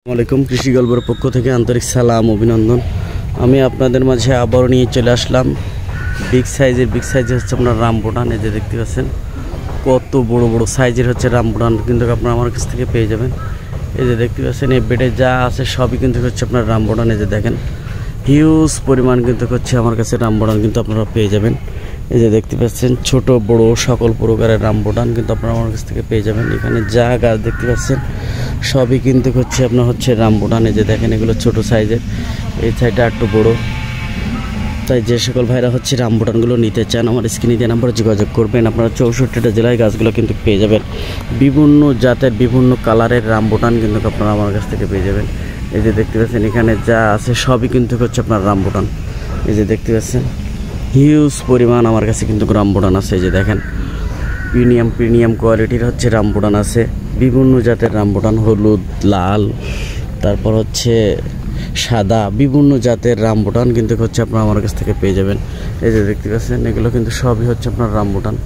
আসসালামাইকুম কৃষি গল্পের পক্ষ থেকে আন্তরিক সালাম অভিনন্দন। আমি আপনাদের মাঝে আবারও নিয়ে চলে আসলাম বিগ সাইজের হচ্ছে আপনার রামবুটান। এই যে দেখতে পাচ্ছেন কত বড় বড় সাইজের হচ্ছে রামবুটান কিন্তু আপনারা আমার কাছ থেকে পেয়ে যাবেন। এই যে দেখতে পাচ্ছেন এই বেডে যা আছে সবই কিন্তু হচ্ছে আপনার রামবুটান। এই যে দেখেন হিউজ পরিমাণ কিন্তু হচ্ছে আমার কাছে রামবুটান কিন্তু আপনারা পেয়ে যাবেন। এই যে দেখতে পাচ্ছেন ছোট বড় সকল প্রকারের রামবুটান কিন্তু আপনারা আমার কাছ থেকে পেয়ে যাবেন। এখানে যা গাছ দেখতে পাচ্ছেন সবই কিন্তু হচ্ছে আপনার হচ্ছে রামবুটান। এই যে দেখেন এগুলো ছোট সাইজের, এই সাইডটা একটু বড়। তাই যে সকল ভাইরা হচ্ছে রামবুটানগুলো নিতে চান আমার স্ক্রিনে দেওয়া নাম্বারে যোগাযোগ করবেন। আপনারা 64টা জেলায় গাছগুলো কিন্তু পেয়ে যাবেন। বিভিন্ন জাতের বিভিন্ন কালারের রামবুটান কিন্তু আপনারা আমার কাছ থেকে পেয়ে যাবেন। এই যে দেখতে পাচ্ছেন এখানে যা আছে সবই কিন্তু হচ্ছে আপনার রামবুটান। এই যে দেখতে পাচ্ছেন হিউজ পরিমাণ আমার কাছে কিন্তু রামবুটান আছে। এই যে দেখেন প্রিমিয়াম কোয়ালিটির হচ্ছে রামবুটান আছে, বিভিন্ন জাতের রামবুটান, হলুদ, লাল, তারপর হচ্ছে সাদা, বিভিন্ন জাতের রামবুটান কিন্তু হচ্ছে আপনারা আমার কাছ থেকে পেয়ে যাবেন। এই যে দেখতে পাচ্ছেন এগুলো কিন্তু সবই হচ্ছে আপনার রামবুটান।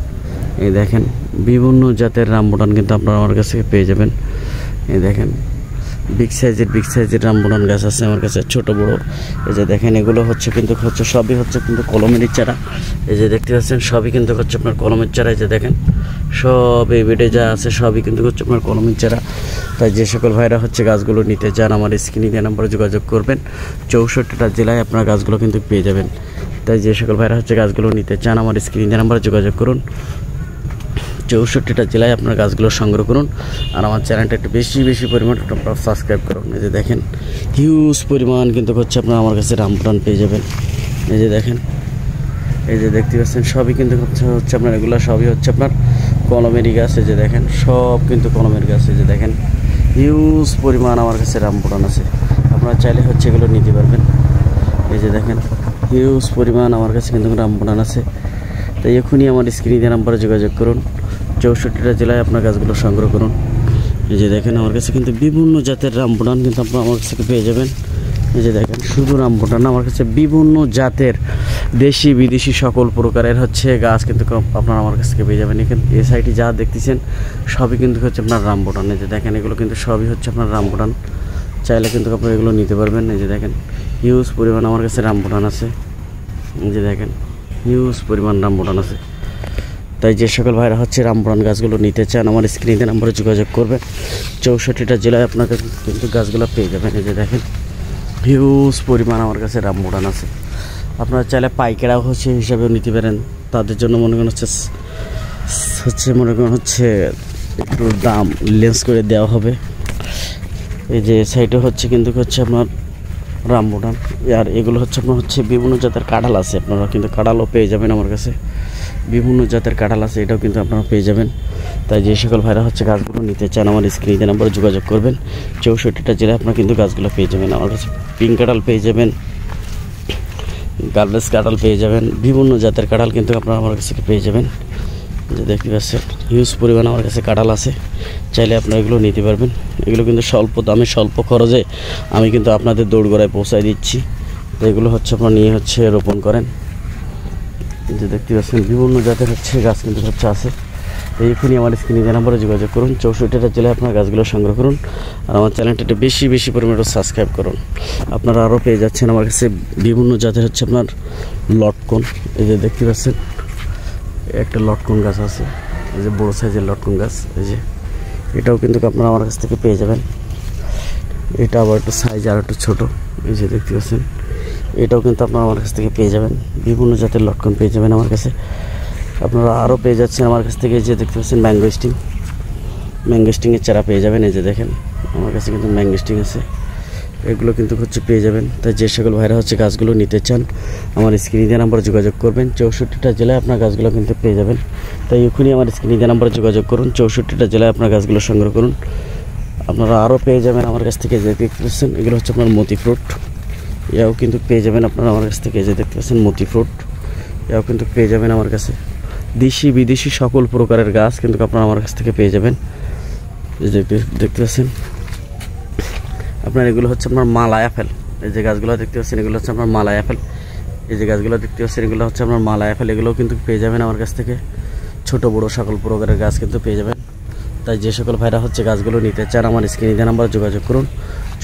এই দেখেন বিভিন্ন জাতের রামবুটান কিন্তু আপনারা আমার কাছ থেকে পেয়ে যাবেন। এই দেখেন বিগ সাইজের রামবুটান গাছ আছে আমার কাছে, ছোট বড়। এই যে দেখেন এগুলো হচ্ছে কিন্তু সবই হচ্ছে কিন্তু কলমের চারা। এই যে দেখতে পাচ্ছেন সবই কিন্তু হচ্ছে আপনার কলমের চারা। এই যে দেখেন সব এই বেডে যা আছে সবই কিন্তু হচ্ছে আপনার কলমের চারা। তাই যে সকল ভাইরা হচ্ছে গাছগুলো নিতে চান আমার স্ক্রিনে দেওয়া নাম্বারে যোগাযোগ করবেন। 64টা জেলায় আপনার গাছগুলো কিন্তু পেয়ে যাবেন। তাই যে সকল ভাইরা হচ্ছে গাছগুলো নিতে চান আমার স্ক্রিনে দেওয়া নাম্বারে যোগাযোগ করুন। 64টা জেলায় আপনার গাছগুলো সংগ্রহ করুন আর আমার চ্যানেলটা একটু বেশি পরিমাণ আপনারা সাবস্ক্রাইব করুন। এই যে দেখেন হিউজ পরিমাণ কিন্তু হচ্ছে আপনার আমার কাছে রামবুটান পেয়ে যাবেন। এই যে দেখেন এই যে দেখতে পাচ্ছেন সবই কিন্তু হচ্ছে আপনার এগুলো সবই হচ্ছে আপনার কলমেরই গাছ। এই যে দেখেন সব কিন্তু কলমের গাছ। এই যে দেখেন হিউজ পরিমাণ আমার কাছে রামবুটান আছে, আপনারা চাইলে হচ্ছে এগুলো নিতে পারবেন। এই যে দেখেন হিউজ পরিমাণ আমার কাছে কিন্তু রামবুটান আছে। তাই এখনই আমার স্ক্রিনে দেওয়া নাম্বারে যোগাযোগ করুন। 64টা জেলায় আপনার গাছগুলো সংগ্রহ করুন। এই যে দেখেন আমার কাছে কিন্তু বিভিন্ন জাতের রামবুটান কিন্তু আপনারা আমার কাছ থেকে পেয়ে যাবেন। এই যে দেখেন শুধু রামবুটান না, আমার কাছে বিভিন্ন জাতের দেশি বিদেশি সকল প্রকারের হচ্ছে গাছ কিন্তু আপনারা আমার কাছ থেকে পেয়ে যাবেন। এখানে এই সাইডে যা দেখতেছেন সবই কিন্তু হচ্ছে আপনার রামবুটান। এই যে দেখেন এগুলো কিন্তু সবই হচ্ছে আপনার রামবুটান, চাইলে কিন্তু আপনারা এগুলো নিতে পারবেন। এই যে দেখেন হিউজ পরিমাণ আমার কাছে রামবুটান আছে। এই যে দেখেন হিউজ পরিমাণ রামবুটান আছে। তাই যে সকল ভাইরা হচ্ছে রামবুটান গাছগুলো নিতে চান আমার স্ক্রিনে নাম্বারে যোগাযোগ করবেন। 64টা জেলায় আপনাদের কিন্তু গাছগুলো পেয়ে যাবেন। এই যে দেখেন হিউজ পরিমাণ আমার কাছে রামবুটান আছে। আপনারা চাইলে পাইকারাও হচ্ছে হিসাবেও নিতে পারেন। তাদের জন্য মনে করেন হচ্ছে একটু দাম লেন্স করে দেওয়া হবে। এই যে সাইডে হচ্ছে কিন্তু হচ্ছে আপনার রামবুটান, আর এগুলো হচ্ছে আপনার হচ্ছে বিভিন্ন জাতের কাঁঠাল আছে, আপনারা কিন্তু কাঁঠালও পেয়ে যাবেন আমার কাছে। বিভিন্ন জাতের কাঁঠাল আছে, এটাও কিন্তু আপনারা পেয়ে যাবেন। তাই যে সকল ভাইরা হচ্ছে গাছগুলো নিতে চান আমার স্ক্রিনে নাম্বারে যোগাযোগ করবেন। 64টা জেলায় আপনারা কিন্তু গাছগুলো পেয়ে যাবেন। আমার কাছে পিঙ্ক কাঁঠাল পেয়ে যাবেন, গার্বেজ কাঁঠাল পেয়ে যাবেন, বিভিন্ন জাতের কাঁঠাল কিন্তু আপনারা আমার কাছে পেয়ে যাবেন। যে দেখতে পাচ্ছেন হিউজ পরিমাণ আমার কাছে কাঁঠাল আছে, চাইলে আপনারা এগুলো নিতে পারবেন। এগুলো কিন্তু স্বল্প দামে স্বল্প খরচে আমি কিন্তু আপনাদের দৌড়গড়ায় পৌঁছায় দিচ্ছি। তো এগুলো হচ্ছে আপনারা নিয়ে হচ্ছে রোপণ করেন। যে দেখতে পাচ্ছেন বিভিন্ন জাতের হচ্ছে গাছ কিন্তু হচ্ছে আছে। তো এখনই আমার স্ক্রিনে দেওয়া নাম্বারে যোগাযোগ করুন। 64টা জেলায় আপনার গাছগুলো সংগ্রহ করুন আর আমার চ্যানেলটা একটু বেশি পরিমাণে সাবস্ক্রাইব করুন। আপনারা আরও পেয়ে যাচ্ছেন আমার কাছে বিভিন্ন জাতের হচ্ছে আপনার লটকন। এই যে দেখতে পাচ্ছেন একটা লটকন গাছ আছে, এই যে বড়ো সাইজের লটকন গাছ। এই যে এটাও কিন্তু আপনারা আমার কাছ থেকে পেয়ে যাবেন। এটা আবার একটু সাইজ আর একটু ছোটো। এই যে দেখতে পাচ্ছেন এটাও কিন্তু আপনারা আমার কাছ থেকে পেয়ে যাবেন। বিভিন্ন জাতের লটকন পেয়ে যাবেন আমার কাছে। আপনারা আরও পেয়ে যাচ্ছেন আমার কাছ থেকে যে দেখতে পাচ্ছেন ম্যাঙ্গো স্টিংয়ের চারা পেয়ে যাবেন। এই যে দেখেন আমার কাছে কিন্তু ম্যাঙ্গো স্টিং আছে, এগুলো কিন্তু হচ্ছে পেয়ে যাবেন। তাই যে সকল ভাইরা হচ্ছে গাছগুলো নিতে চান আমার স্ক্রিনে দেওয়া নাম্বারে যোগাযোগ করবেন। 64টা জেলায় আপনার গাছগুলো কিন্তু পেয়ে যাবেন। তাই এখনই আমার স্ক্রিনে দেওয়া নাম্বারে যোগাযোগ করুন। 64টা জেলায় আপনার গাছগুলো সংগ্রহ করুন। আপনারা আরও পেয়ে যাবেন আমার কাছ থেকে যে দেখতে পাচ্ছেন এগুলো হচ্ছে আপনার মতি ফ্রুট, এও কিন্তু পেয়ে যাবেন আপনারা আমার কাছ থেকে। যে দেখতে পাচ্ছেন মতি ফ্রুট, এও কিন্তু পেয়ে যাবেন আমার কাছে। দেশি বিদেশি সকল প্রকারের গাছ কিন্তু আপনারা আমার কাছ থেকে পেয়ে যাবেন। যে দেখতে পাচ্ছেন আপনার এগুলো হচ্ছে আপনার মালয় আপেল। এই যে গাছগুলো দেখতে পাচ্ছেন এগুলো হচ্ছে আপনার মালয় আপেল। এই যে গাছগুলো দেখতে পাচ্ছেন এগুলো হচ্ছে আপনার মালয় আপেল, এগুলোও কিন্তু পেয়ে যাবেন আমার কাছ থেকে। ছোট বড় সকল প্রকারের গাছ কিন্তু পেয়ে যাবেন। তাই যে সকল ভাইরা হচ্ছে গাছগুলো নিতে চান আমার স্ক্রিনে দেওয়া নাম্বারে যোগাযোগ করুন।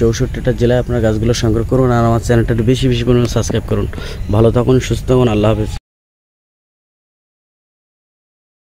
64টা জেলায় আপনারা গাছগুলো সংগ্রহ করুন আর আমার চ্যানেলটা বেশি বেশি পরিমাণে সাবস্ক্রাইব করুন। ভালো থাকুন, সুস্থ থাকুন, আল্লাহ হাফেজ।